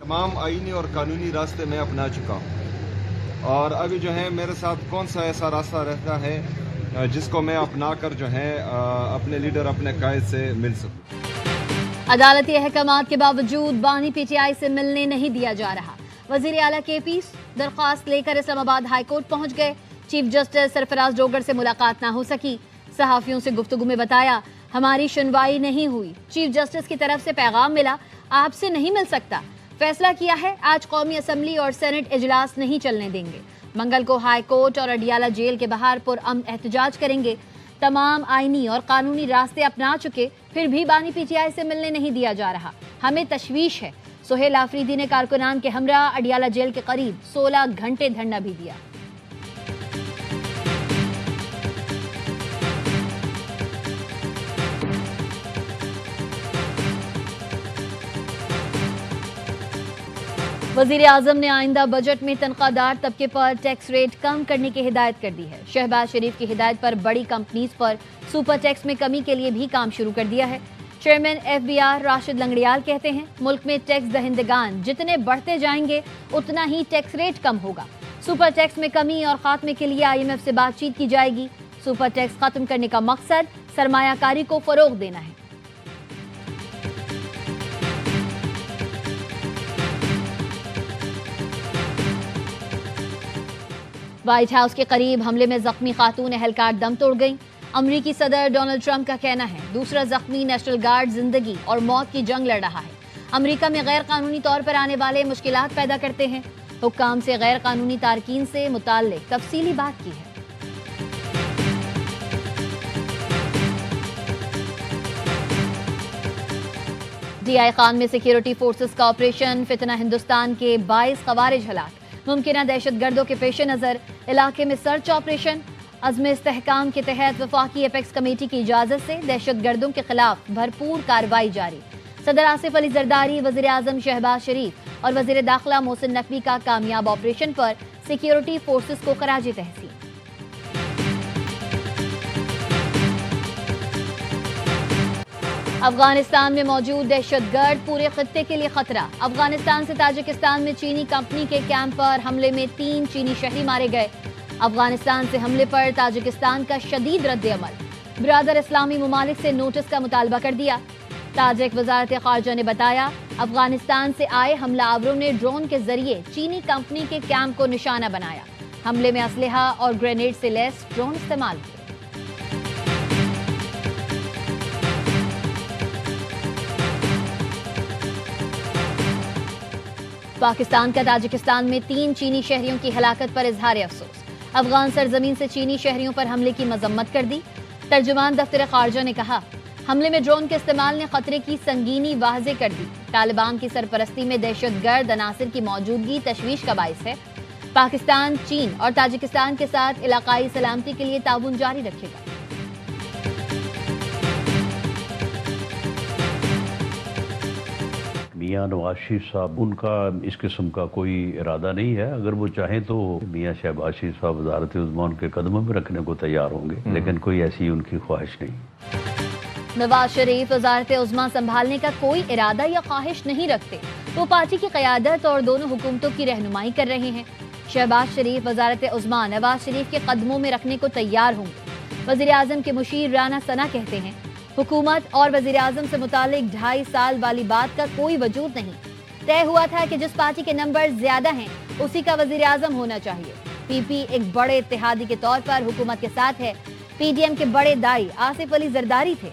तमाम आईनी और कानूनी रास्ते मैं अपना चुका हूँ और अभी जो है मेरे साथ कौन सा ऐसा रास्ता रहता है जिसको मैं अपना कर जो है अपने लीडर अपने कायद से मिल सकूँ। अदालती अहकामात के बावजूद बानी पीटीआई से मिलने नहीं दिया जा रहा। वजीर आला केपी दरख्वास्त लेकर इस्लामाबाद हाई कोर्ट पहुंच गए। चीफ जस्टिस सरफराज डोगर से मुलाकात ना हो सकी। सहाफियों से गुफ्तगू में बताया, हमारी सुनवाई नहीं हुई। चीफ जस्टिस की तरफ से पैगाम मिला, आपसे नहीं मिल सकता। फैसला किया है, आज कौमी असम्बली और सेनेट इजलास नहीं चलने देंगे। मंगल को हाई कोर्ट और अडियाला जेल के बाहर पुरअमन एहतजाज करेंगे। तमाम आईनी और कानूनी रास्ते अपना चुके, फिर भी बानी पीटीआई से मिलने नहीं दिया जा रहा। हमें तशवीश है। सुहेल आफरीदी ने कारकुनान के हमरा अडियाला जेल के करीब 16 घंटे धरना भी दिया। वजीर आजम ने आइंदा बजट में तनख्वाहदार तबके पर टैक्स रेट कम करने की हिदायत कर दी है। शहबाज शरीफ की हिदायत पर बड़ी कंपनीज पर सुपर टैक्स में कमी के लिए भी काम शुरू कर दिया है। चेयरमैन FBR राशिद लंगड़ियाल कहते हैं, मुल्क में टैक्स दहिंदगान जितने बढ़ते जाएंगे उतना ही टैक्स रेट कम होगा। सुपर टैक्स में कमी और खात्मे के लिए IMF से बातचीत की जाएगी। सुपर टैक्स खत्म करने का मकसद सरमायाकारी को फरोग देना है। व्हाइट हाउस के करीब हमले में जख्मी खातून एहलकार दम तोड़ गई। अमरीकी सदर डोनाल्ड ट्रंप का कहना है, दूसरा जख्मी नेशनल गार्ड जिंदगी और मौत की जंग लड़ रहा है। अमरीका में गैर कानूनी तौर पर आने वाले मुश्किलात पैदा करते हैं। हुक्काम से गैर कानूनी तारकीन से मुताल्लिक तफसीली बात की है। DI खान में सिक्योरिटी फोर्सेस का ऑपरेशन, फितना हिंदुस्तान के 22 खवारिज हलाक। मुमकिन दहशतगर्दों के पेश नज़र इलाके में सर्च ऑपरेशन। अज़्म इस्तेहकाम के तहत वफाकी एपेक्स कमेटी की इजाज़त से दहशतगर्दों के खिलाफ भरपूर कार्रवाई जारी। सदर आसिफ अली जरदारी, वज़ीर आज़म शहबाज शरीफ और वज़ीर दाखिला मोहसिन नकवी का कामयाब ऑपरेशन पर सिक्योरिटी फोर्सेस को खराज तहसीन। अफगानिस्तान में मौजूद दहशतगर्द पूरे खित्ते के लिए खतरा। अफगानिस्तान से ताजिकिस्तान में चीनी कंपनी के कैंप पर हमले में 3 चीनी शहरी मारे गए। अफगानिस्तान से हमले पर ताजिकिस्तान का शदीद रद्द-ए-अमल। बिरादर इस्लामी ममालिक से नोटिस का मुतालबा कर दिया। ताजिक वजारत खारजा ने बताया, अफगानिस्तान से आए हमलावरों ने ड्रोन के जरिए चीनी कंपनी के कैंप को निशाना बनाया। हमले में असलहा और ग्रेनेड से लैस ड्रोन इस्तेमाल किए। पाकिस्तान का ताजिकिस्तान में 3 चीनी शहरियों की हलाकत पर इजहार अफसोस। अफगान सरजमीन से चीनी शहरियों पर हमले की मजम्मत कर दी। तर्जुमान दफ्तर खारजा ने कहा, हमले में ड्रोन के इस्तेमाल ने खतरे की संगीनी वाज़े कर दी। तालिबान की सरपरस्ती में दहशतगर्द अनासिर की मौजूदगी तशवीश का बाइस है। पाकिस्तान, चीन और ताजिकिस्तान के साथ इलाकाई सलामती के लिए ताउन जारी रखेगा। मियां नवाज शरीफ साहब, उनका इस किस्म का कोई इरादा नहीं है। अगर वो चाहें तो मियां शहबाज शरीफ साहब वज़ारत उज़्मा उनके कदमों में रखने को तैयार होंगे, लेकिन कोई ऐसी उनकी ख्वाहिश नहीं। नवाज शरीफ वज़ारत उज़्मा संभालने का कोई इरादा या ख्वाहिश नहीं रखते। वो पार्टी की क़यादत और दोनों हुकूमतों की रहनुमाई कर रहे हैं। शहबाज शरीफ वज़ारत उज़्मा नवाज शरीफ के कदमों में रखने को तैयार होंगे। वज़ीर आज़म के मुशीर राना सना कहते हैं, हुकूमत और वज़ीर आज़म से मुतालिक 2.5 साल वाली बात का कोई वजूद नहीं। तय हुआ था कि जिस पार्टी के नंबर ज्यादा हैं उसी का वज़ीर आज़म होना चाहिए। PP एक बड़े इत्तेहादी के तौर पर हुकूमत के साथ है। PDM के बड़े दाई आसिफ अली जरदारी थे।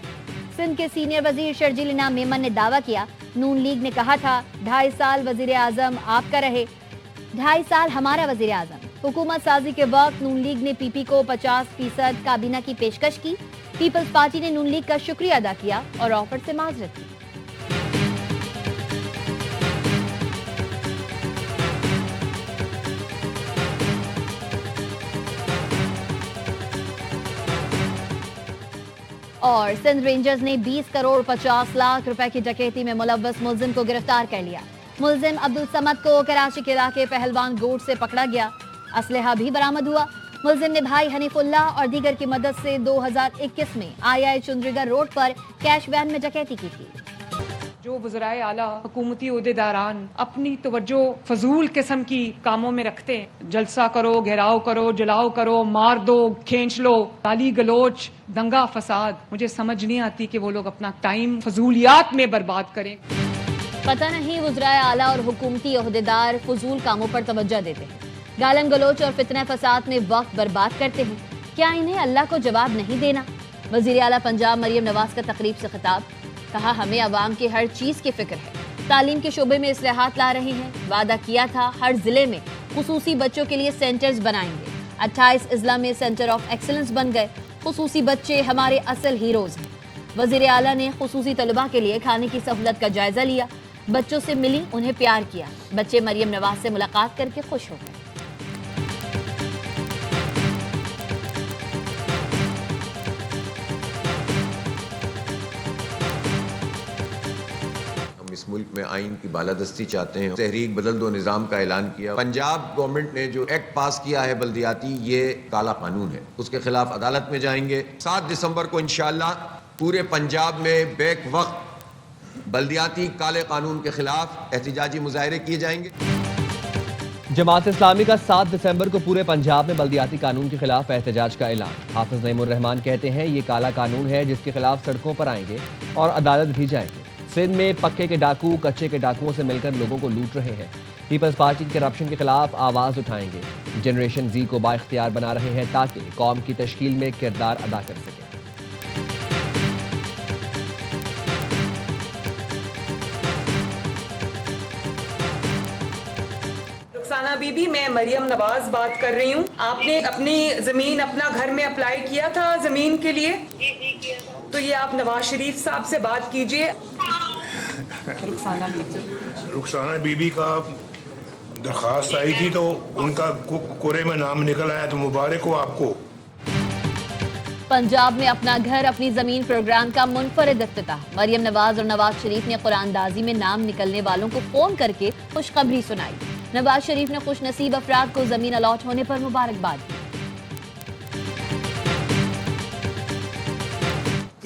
सिंध के सीनियर वजीर शर्जील इनाम मेमन ने दावा किया, नून लीग ने कहा था 2.5 साल वज़ीर आज़म आपका रहे, 2.5 साल हमारा वज़ीर आज़म। हुकूमत साजी के वक्त नून लीग ने PP को 50% काबीना की पेशकश की। पीपल्स पार्टी ने नून लीग का शुक्रिया अदा किया और ऑफर से माजरत की। और सिंध रेंजर्स ने 20 करोड़ 50 लाख रुपए की डकैती में मुलव्वस मुलजिम को गिरफ्तार कर लिया। मुलजिम अब्दुल समद को कराची के इलाके पहलवान गोट से पकड़ा गया। असलहा भी बरामद हुआ। मुलजिम ने भाई हनीफुल्लाह और दीगर की मदद से 2021 में II चुंद्रीगढ़ रोड पर कैश वैन में डकैती की थी। जो वज़राए आला हुकूमती ओहदेदारान अपनी तवज्जो फजूल किस्म की कामों में रखते हैं, जलसा करो, घेराव करो, जलाओ करो, मार दो, खींच लो, गाली गलोच, दंगा फसाद, मुझे समझ नहीं आती कि वो लोग अपना टाइम फजूलियात में बर्बाद करें। पता नहीं वज़राए आला और हुकूमती ओहदेदार फजूल कामों पर तवज्जो देते हैं, गालन गलोच और फितना फसाद में वक्त बर्बाद करते हैं। क्या इन्हें अल्लाह को जवाब नहीं देना? वज़ीर आला पंजाब मरियम नवाज का तकरीब से खिताब, कहा हमें अवाम की हर चीज़ की फिक्र है, तालीम के शोबे में इस्लाहात ला रहे हैं, वादा किया था हर जिले में खुसूसी बच्चों के लिए सेंटर्स बनाएंगे। 28 अजला में सेंटर ऑफ एक्सीलेंस बन गए। खुसूसी बच्चे हमारे असल हीरोज़ हैं। वज़ीर आला ने खुसूसी तलबा के लिए खाने की सहूलत का जायजा लिया, बच्चों से मिली, उन्हें प्यार किया। बच्चे मरियम नवाज से मुलाकात करके खुश हो गए। इस मुल्क में आइन की बालादस्ती चाहते हैं। तहरीक बदल दो निज़ाम का ऐलान किया। पंजाब गवर्नमेंट ने जो एक्ट पास किया है बल्दियाती, ये काला कानून है, उसके खिलाफ अदालत में जाएंगे। 7 दिसंबर को इंशाअल्लाह पूरे पंजाब में बैक वक्त बल्दियाती काले कानून के खिलाफ एहतिजाजी मुजाहरे किए जाएंगे। जमात इस्लामी का 7 दिसंबर को पूरे पंजाब में बल्दियाती कानून के खिलाफ एहतजाज का ऐलान। हाफिज नईमुर रहमान कहते हैं ये काला कानून है जिसके खिलाफ सड़कों पर आएंगे और अदालत भी जाएंगे। सिंध में पक्के के डाकू कच्चे के डाकुओं से मिलकर लोगों को लूट रहे हैं। पीपल्स पार्टी करप्शन के खिलाफ आवाज उठाएंगे। जनरेशन जी को बाइख्तियार बना रहे हैं ताकि कौम की तश्कील में किरदार अदा कर सके। रुखसाना बीबी, मैं मरियम नवाज बात कर रही हूँ। आपने अपनी जमीन अपना घर में अप्लाई किया था जमीन के लिए? तो ये आप नवाज शरीफ साहब से बात कीजिए। रुखसाना बीबी का दरख्वास्त आई थी तो उनका कोरे में नाम निकल आया, तो मुबारक हो आपको। पंजाब में अपना घर अपनी जमीन प्रोग्राम का मुनफरिद इफ्तिताह। मरियम नवाज और नवाज शरीफ ने कुरानदाजी में नाम निकलने वालों को फोन करके खुशखबरी सुनाई। नवाज शरीफ ने खुश नसीब अफराद को जमीन अलॉट होने पर मुबारकबाद दी।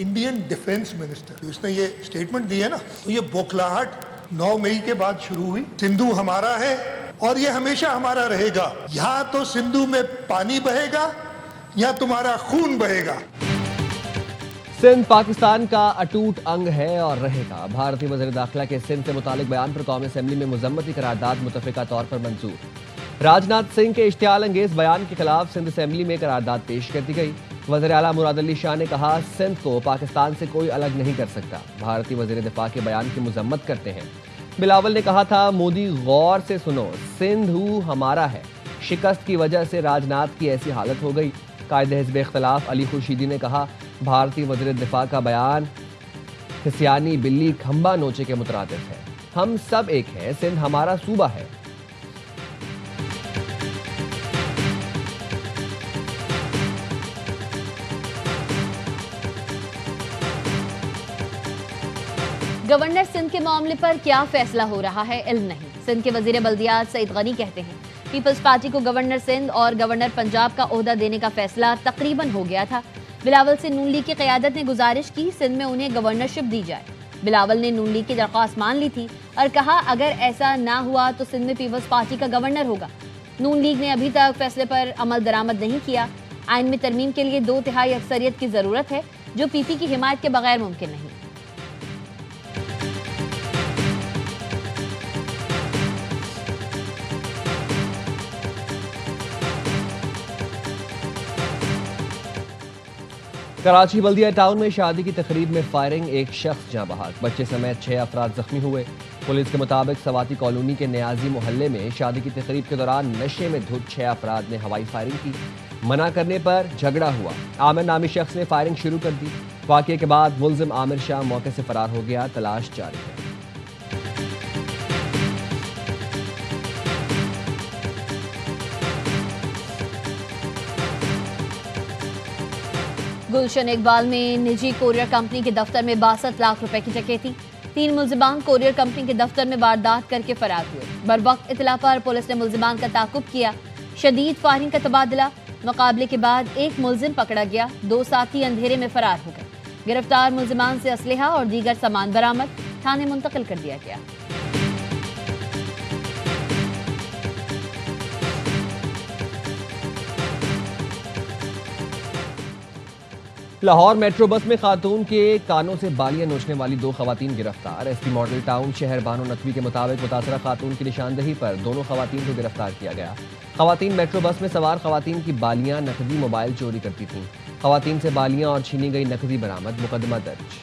इंडियन डिफेंस मिनिस्टर इसने ये स्टेटमेंट दी है ना, तो ये बौखलाहट 9 मई के बाद शुरू हुई। सिंधु हमारा है और ये हमेशा हमारा रहेगा। यहाँ तो सिंधु में पानी बहेगा या तुम्हारा खून बहेगा। सिंध पाकिस्तान का अटूट अंग है और रहेगा। भारतीय वज़ीर दाखिला के सिंध से मुतालिक बयान पर कौमी असेंबली में मुज़म्मती करारदाद मुतफ़िका तौर पर मंजूर। राजनाथ सिंह के इश्तियाल अंगेज बयान के खिलाफ सिंध असेंबली में करारदाद पेश कर दी गई। वज़ीर आला मुराद अली शाह ने कहा सिंध को पाकिस्तान से कोई अलग नहीं कर सकता। भारतीय वज़ीर दिफा के बयान की मुज़म्मत करते हैं। बिलावल ने कहा था मोदी गौर से सुनो, सिंधु हमारा है। शिकस्त की वजह से राजनाथ की ऐसी हालत हो गई। कायदे हिज़्ब इख्तिलाफ अली खुर्शीदी ने कहा भारतीय वज़ीर दिफा का बयान खिसियानी बिल्ली खंबा नोचे के मुतरादिफ है। हम सब एक हैं, सिंध हमारा सूबा है। गवर्नर सिंध के मामले पर क्या फैसला हो रहा है इल्म नहीं। सिंध के वजीर बल्दियात सईद गनी कहते हैं पीपल्स पार्टी को गवर्नर सिंध और गवर्नर पंजाब का ओहदा देने का फैसला तकरीबन हो गया था। बिलावल से नून लीग की क़यादत ने गुजारिश की सिंध में उन्हें गवर्नरशिप दी जाए। बिलावल ने नून लीग की दरख्वास्त मान ली थी और कहा अगर ऐसा ना हुआ तो सिंध में पीपल्स पार्टी का गवर्नर होगा। नून लीग ने अभी तक फैसले पर अमल दरामद नहीं किया। आइन में तरमीम के लिए 2/3 अक्सरियत की जरूरत है जो पीपी की हिमायत के बगैर मुमकिन नहीं। कराची बल्दिया टाउन में शादी की तकरीब में फायरिंग, एक शख्स जाँ बहक, बच्चे समेत 6 अफराद जख्मी हुए। पुलिस के मुताबिक सवाती कॉलोनी के न्याजी मोहल्ले में शादी की तकरीब के दौरान नशे में धुत 6 अफराद ने हवाई फायरिंग की। मना करने पर झगड़ा हुआ। आमिर नामी शख्स ने फायरिंग शुरू कर दी। वाक़े के बाद मुलजिम आमिर शाह मौके से फरार हो गया। तलाश जारी है। गुलशन इकबाल में निजी कोरियर कंपनी के दफ्तर में 62 लाख रुपए की डकैती। 3 मुल्जिमान कोरियर कंपनी के दफ्तर में वारदात करके फरार हुए। बरवक्त इतला पर पुलिस ने मुल्जिमान का ताकुब किया। शदीद फायरिंग का तबादला। मुकाबले के बाद एक मुल्जिम पकड़ा गया। 2 साथी अंधेरे में फरार हो गए। गिरफ्तार मुल्जिमान से असलहा और दीगर सामान बरामद। थाने मुंतकिल कर दिया गया। लाहौर मेट्रो बस में खातून के कानों से बालियां नोचने वाली 2 खवातीन गिरफ्तार। एसपी मॉडल टाउन शहर बानो नकवी के मुताबिक मुतासरा खातून की निशानदही पर दोनों खवातीन को गिरफ्तार किया गया। खवातीन मेट्रो बस में सवार खवातीन की बालियां, नकदी, मोबाइल चोरी करती थीं। खवातीन से बालियां और छीनी गई नकदी बरामद, मुकदमा दर्ज।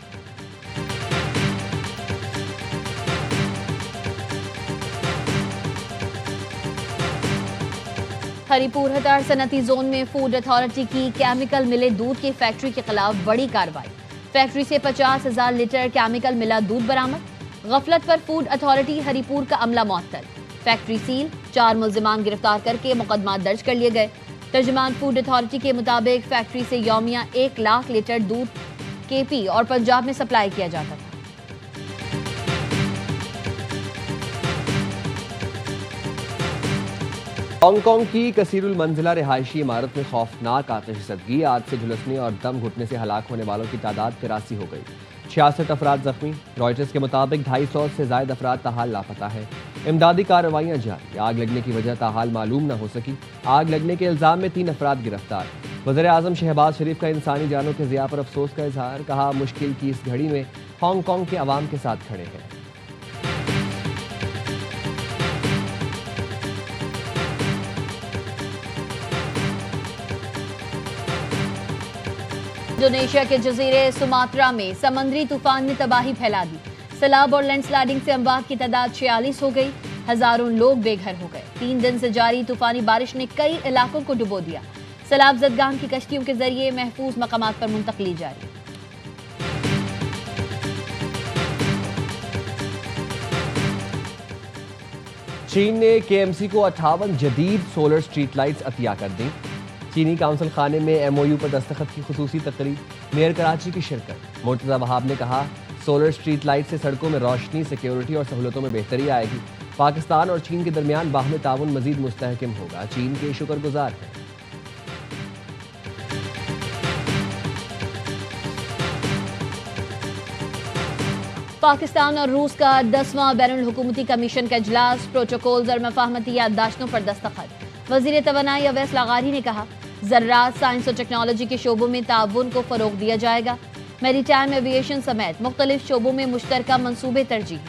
हरिपुर हताड़ सनती जोन में फूड अथॉरिटी की केमिकल मिले दूध की फैक्ट्री के खिलाफ बड़ी कार्रवाई। फैक्ट्री से 50,000 लीटर केमिकल मिला दूध बरामद। गफलत पर फूड अथॉरिटी हरिपुर का अमला मुअत्तल। फैक्ट्री सील, 4 मुल्जिमान गिरफ्तार करके मुकदमा दर्ज कर लिए गए। तर्जुमान फूड अथॉरिटी के मुताबिक फैक्ट्री से यौमिया 1 लाख लीटर दूध केपी और पंजाब में सप्लाई किया जाता था। हांगकांग की कसीरुल मंजिला रिहायशी इमारत में खौफनाक आतिश ज़दगी, आग से झुलसने और दम घुटने से हलाक होने वालों की तादाद 83 हो गई। 66 अफराद जख्मी। रॉयटर्स के मुताबिक 250 से ज़ायद अफराद ताहाल लापता है। इमदादी कार्रवाइयाँ जारी। आग लगने की वजह ताहाल मालूम न हो सकी। आग लगने के इल्ज़ाम में 3 अफराद गिरफ्तार। वज़ीर आज़म शहबाज शरीफ का इंसानी जानों के ज़िया पर अफसोस का इजहार। कहा, मुश्किल की इस घड़ी में हांगकांग के अवाम के साथ खड़े हैं। इंडोनेशिया के जजीरे सुमात्रा में समंदरी तूफान ने तबाही फैला दी। सैलाब और लैंडस्लाइडिंग से अमवात की तादाद 46 हो गई। हजारों लोग बेघर हो गए। 3 दिन से जारी तूफानी बारिश ने कई इलाकों को डुबो दिया। सैलाब ज़दगान की कश्तियों के जरिए महफूज मकामात पर मुंतकली जारी। चीन ने केएमसी को 58 जदीद सोलर स्ट्रीट लाइट्स अतिया कर दी। चीनी काउंसिल खाने में एमओयू पर दस्तखत की खुसूसी तकरीब, मेयर कराची की शिरकत। मुर्तज़ा वहाब ने कहा, सोलर स्ट्रीट लाइट से सड़कों में रोशनी, सिक्योरिटी और सहूलतों में बेहतरी आएगी। पाकिस्तान और चीन के दरमियान बाहमी ताउन मजीद मुस्तहकम होगा। चीन के शुक्रगुजार हैं। पाकिस्तान और रूस का 10वां बैनुल हुकूमती कमीशन का इजलास, प्रोटोकॉल्स और मफाहमती याददाश्तों पर दस्तखत। वजीर तवानाई अवैस लागारी ने कहा, ज़र्रात, साइंस और टेक्नोलॉजी के शोबों में ताउन को फरोग दिया जाएगा। मैरीटाइम एविएशन समेत मुख्तलिफ शोबों में मुश्तरका मंसूबे तरजीह।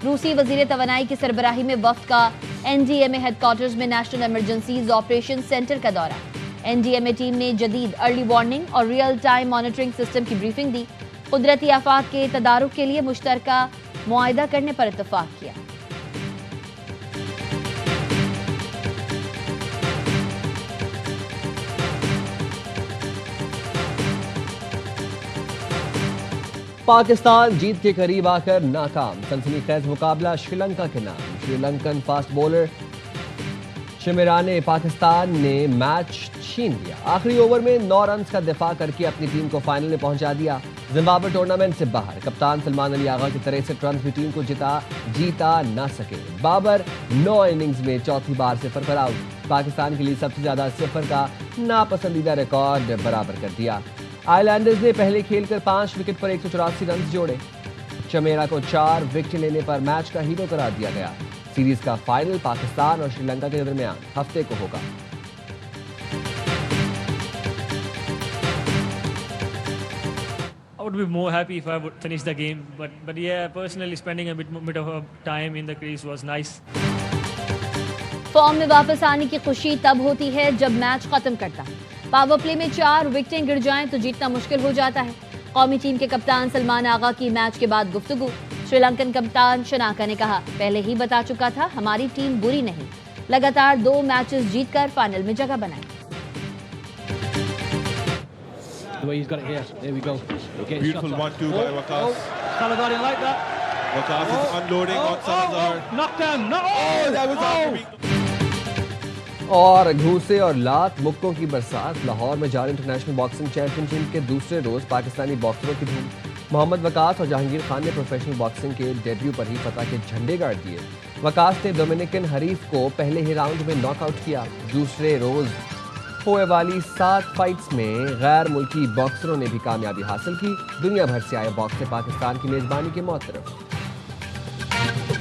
रूसी वजीर तवानाई की सरबराही में वफ्द का एनडीएमए हेडक्वार्टर्स में नेशनल इमरजेंसीज ऑपरेशन सेंटर का दौरा। एनडीएमए टीम ने जदीद अर्ली वार्निंग और रियल टाइम मॉनिटरिंग सिस्टम की ब्रीफिंग दी। कुदरती आफात के तदारुक के लिए मुश्तरका मुआहिदा करने पर इत्तफाक किया। पाकिस्तान जीत के करीब आकर नाकाम। सनसनीखेज मुकाबला श्रीलंका के नाम। श्रीलंकन फास्ट बॉलर शमिराने पाकिस्तान ने मैच छीन लिया। आखिरी ओवर में 9 रन्स का दिफा करके अपनी टीम को फाइनल में पहुंचा दिया। जिम्बाब्वे टूर्नामेंट से बाहर। कप्तान सलमान अली आगा की 63 रन की टीम को जीता ना सके। बाबर 9 इनिंग्स में चौथी बार 0 पर आउट। पाकिस्तान के लिए सबसे ज्यादा 0 का नापसंदीदा रिकॉर्ड बराबर कर दिया। आइलैंडर्स ने पहले खेलकर 5 विकेट पर 184 रन जोड़े। चमेरा को 4 विकेट लेने पर मैच का हीरो करार दिया गया। सीरीज का फाइनल पाकिस्तान और श्रीलंका के दरमियान हफ्ते को होगा। I would be more happy if I would finish the game, but yeah, personally spending a bit of time in the crease was nice. Form में वापस आने की खुशी तब होती है जब मैच खत्म करता है। पावर प्ले में 4 विकेटें गिर जाएं तो जीतना मुश्किल हो जाता है। कौमी टीम के कप्तान सलमान आगा की मैच के बाद गुफ्तगू। श्रीलंकन कप्तान शनाका ने कहा, पहले ही बता चुका था हमारी टीम बुरी नहीं, लगातार 2 मैचेस जीतकर फाइनल में जगह बनाई। The way he's got it here. There we go. Beautiful 1-2 by Waqas. Salazar didn't like that. Waqas is unloading on Salazar. Knockdown. No. That was after me. और घूसे और लात मुक्कों की बरसात। लाहौर में जारी इंटरनेशनल बॉक्सिंग चैंपियनशिप के दूसरे रोज पाकिस्तानी बॉक्सरों की धूम। मोहम्मद वकास और जहांगीर खान ने प्रोफेशनल बॉक्सिंग के डेब्यू पर ही फतह के झंडे गाड़ दिए। वकास ने डोमिनिकन हरीफ को पहले ही राउंड में नॉकआउट किया। दूसरे रोज होने वाली 7 फाइट्स में गैर मुल्की बॉक्सरों ने भी कामयाबी हासिल की। दुनिया भर से आए बॉक्सर पाकिस्तान की मेजबानी के मुतरफ। हैं।